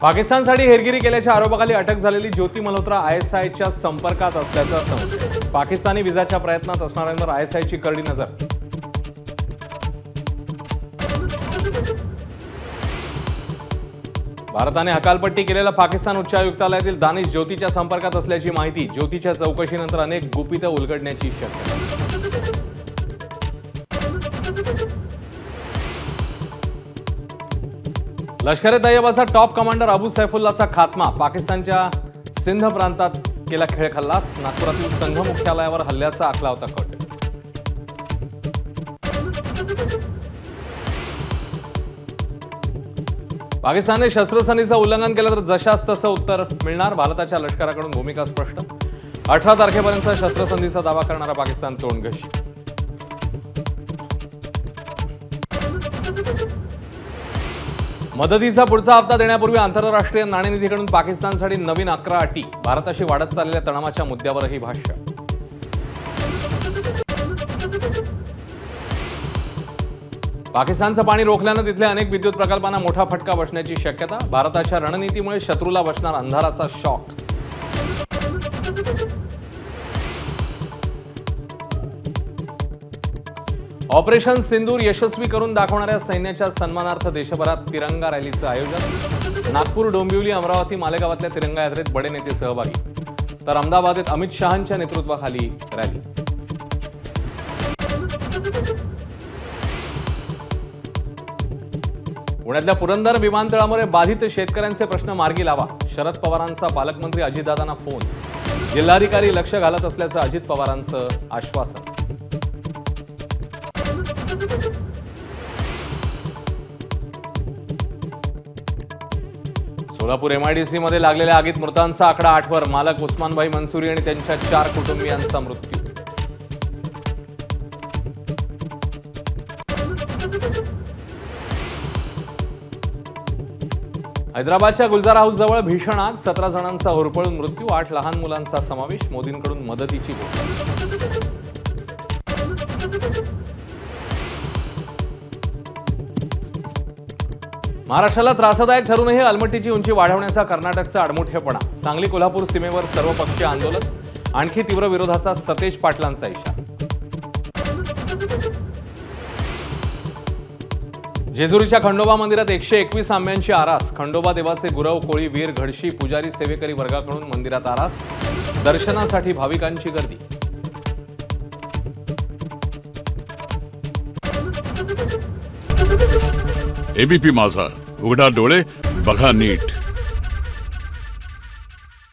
पाकिस्तानसाठी हेरगिरी केल्याच्या आरोपाखाली अटक झालेली ज्योती मल्होत्रा आयएसआयच्या संपर्कात असल्याचा संशय। पाकिस्तानी व्हिसाच्या प्रयत्नात असणाऱ्यांवर आयएसआयची करडी नजर। भारताने हकालपट्टी केलेल्या पाकिस्तान उच्चायुक्तालयातील दानिश ज्योतीच्या संपर्कात असल्याची माहिती। ज्योतीच्या चौकशीनंतर अनेक गुपितं उलगडण्याची शक्यता। लष्कर-ए-तैयबाचा टॉप कमांडर अबू सैफुल्लाचा खात्मा। पाकिस्तानच्या सिंध प्रांतात केला खेळखल्लास। नागपुरातील संघ मुख्यालयावर हल्ल्याचा आखला होता कट। पाकिस्तानने शस्त्रसंधीचं उल्लंघन केलं तर जशास तसं उत्तर मिळणार। भारताच्या लष्कराकडून भूमिका स्पष्ट। 18 तारखेपर्यंत शस्त्रसंधीचा दावा करणारा पाकिस्तान तोंडघशी। मदतीचा पुढचा हप्ता देण्यापूर्वी आंतरराष्ट्रीय नाणेनिधीकडून पाकिस्तानसाठी नवीन 11 अटी। भारताशी वाढत चाललेल्या तणावाच्या मुद्द्यावरही भाष्य। पाकिस्तानचं पाणी रोखल्यानं तिथल्या अनेक विद्युत प्रकल्पांना मोठा फटका बसण्याची शक्यता। भारताच्या रणनीतीमुळे शत्रूला बसणार अंधाराचा शॉक। ऑपरेशन सिंदूर यशस्वी करून दाखवणाऱ्या सैन्याच्या सन्मानार्थ देशभरात तिरंगा रॅलीचं आयोजन। नागपूर, डोंबिवली, अमरावती, मालेगावातल्या तिरंगा यात्रेत बडे नेते सहभागी। तर अहमदाबादेत अमित शहांच्या नेतृत्वाखाली रॅली। पुण्यातल्या पुरंदर विमानतळामुळे बाधित शेतकऱ्यांचे प्रश्न मार्गी लावा। शरद पवारांचा पालकमंत्री अजितदादांना फोन। जिल्हाधिकारी लक्ष घालत असल्याचं अजित पवारांचं आश्वासन। सोलापूर एमआयडीसी मध्ये लागलेल्या आगीत मृतांचा आकडा 8 वर। मालक उस्मानभाई मंसुरी आणि त्यांच्या 4 कुटुंबियांचा मृत्यू। हैदराबादच्या गुलजार हाऊस जवळ भीषण आग। 17 जणांचा होरपळून मृत्यू। 8 लहान मुलांचा समावेश। मोदींकडून मदतीची घोषणा। महाराष्ट्राला त्रासदायक ठरूनही अलमट्टीची उंची वाढवण्याचा कर्नाटकचा आडमुठेपणा। सांगली कोल्हापूर सीमेवर सर्वपक्षीय आंदोलन। आणखी तीव्र विरोधाचा सतेज पाटलांचा इशारा। जेजुरीच्या खंडोबा मंदिरात 121 आंब्यांची आरास। खंडोबा देवाचे गुरव, कोळी, वीर, घडशी, पुजारी, सेवेकरी वर्गाकडून मंदिरात आरास। दर्शनासाठी भाविकांची गर्दी। एबीपी माझा, उघडा डोळे बघा नीट।